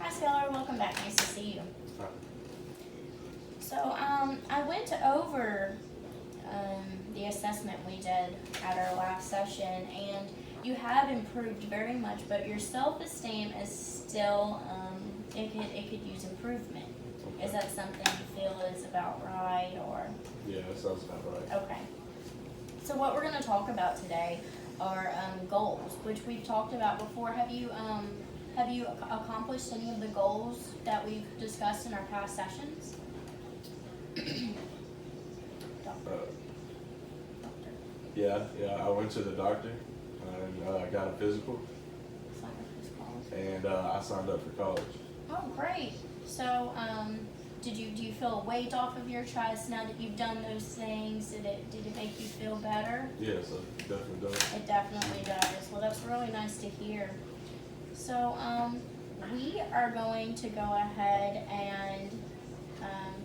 Hi, Skylar. Welcome back. Nice to see you. Hi. So, I went over the assessment we did at our last session, and you have improved very much, but your self-esteem is still, it could use improvement. Is that something you feel is about right, or? Yeah, that sounds about right. Okay. So what we're gonna talk about today are goals, which we've talked about before. Have you accomplished any of the goals that we've discussed in our past sessions? Yeah, I went to the doctor and got a physical, and I signed up for college. Oh, great. So, do you feel a weight off of your chest now that you've done those things? Did it make you feel better? Yes, it definitely does. It definitely does. Well, that's really nice to hear. So, we are going to go ahead and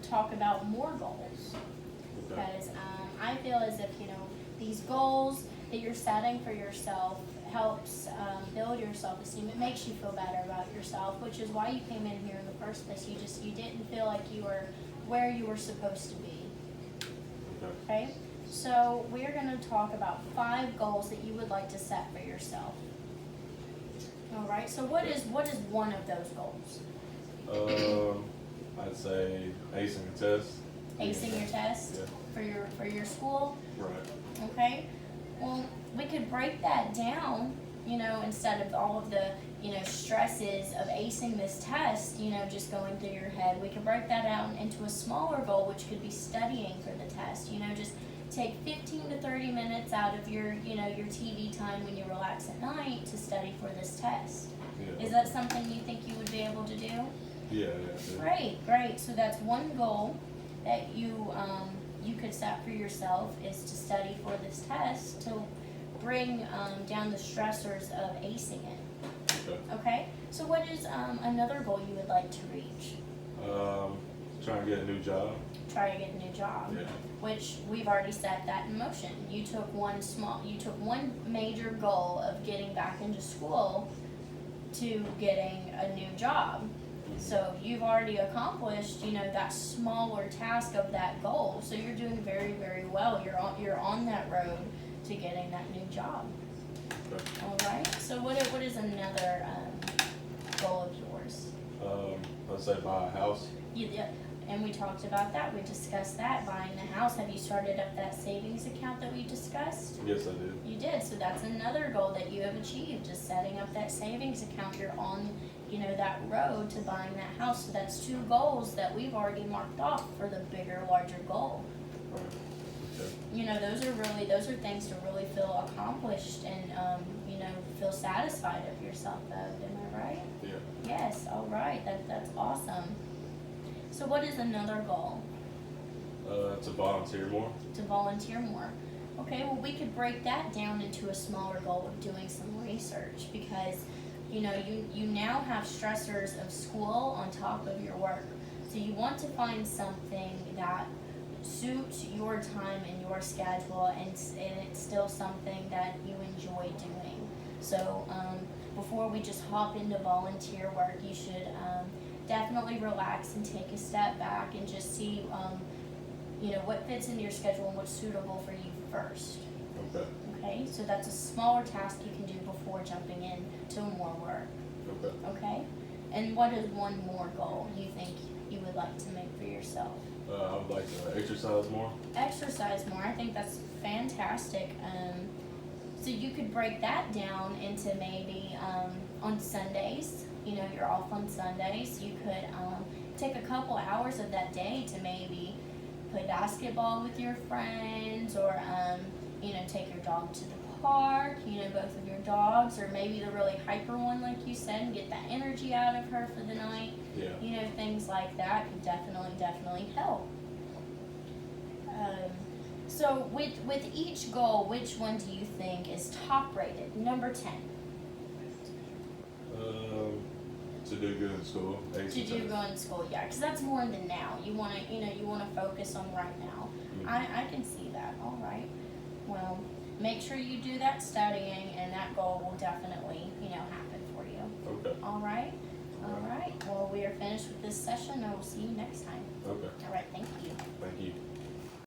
talk about more goals. Okay. Because I feel as if, these goals that you're setting for yourself helps build your self-esteem. It makes you feel better about yourself, which is why you came in here in the first place. You didn't feel like you were where you were supposed to be. Okay. Okay? So we're going to talk about 5 goals that you would like to set for yourself. All right. So what is one of those goals? I'd say acing a test. Acing your test Yeah. for your school. Right. Okay. Well, we could break that down. Instead of all of the stresses of acing this test, just going through your head, we could break that down into a smaller goal, which could be studying for the test. Just take 15 to 30 minutes out of your your TV time when you relax at night to study for this test. Yeah. Is that something you think you would be able to do? Yeah. Great. So that's one goal that you could set for yourself, is to study for this test to bring down the stressors of acing it. Okay. Okay? So what is another goal you would like to reach? Trying to get a new job. Try to get a new job. Yeah. Which we've already set that in motion. You took one major goal of getting back into school to getting a new job. So you've already accomplished, that smaller task of that goal. So you're doing very, very well. You're on that road to getting that new job. Okay. All right. So what is another goal of yours? Let's say buy a house. Yeah, and we talked about that. We discussed that, buying the house. Have you started up that savings account that we discussed? Yes, I did. You did. So that's another goal that you have achieved, just setting up that savings account. You're on, that road to buying that house. So that's 2 goals that we've already marked off for the bigger, larger goal. Right. Okay. Those are things to really feel accomplished and, feel satisfied of yourself of. Am I right? Yeah. Yes. All right. That's awesome. So what is another goal? To volunteer more. To volunteer more. Okay, well, we could break that down into a smaller goal of doing some research, because you now have stressors of school on top of your work. So you want to find something that suits your time and your schedule, and it's still something that you enjoy doing. So before we just hop into volunteer work, you should definitely relax and take a step back and just see what fits into your schedule and what's suitable for you first. Okay. Okay, so that's a smaller task you can do before jumping in to more work. Okay. Okay, and what is one more goal you think you would like to make for yourself? I would like to exercise more. Exercise more. I think that's fantastic. So you could break that down into maybe on Sundays. You're off on Sundays. You could take a couple hours of that day to maybe play basketball with your friends, or take your dog to the park, both of your dogs, or maybe the really hyper one, like you said, and get that energy out of her for the night. Yeah. Things like that could definitely help. So with each goal, which one do you think is top rated? Number 10. To do good in school. To do go in school, yeah, because that's more in the now. You want to focus on right now. Mhm. I can see that. All right. Well, make sure you do that studying, and that goal will definitely happen for you. Okay. All right. All right. Well, finished with this session, and we'll see you next time. Okay. All right, thank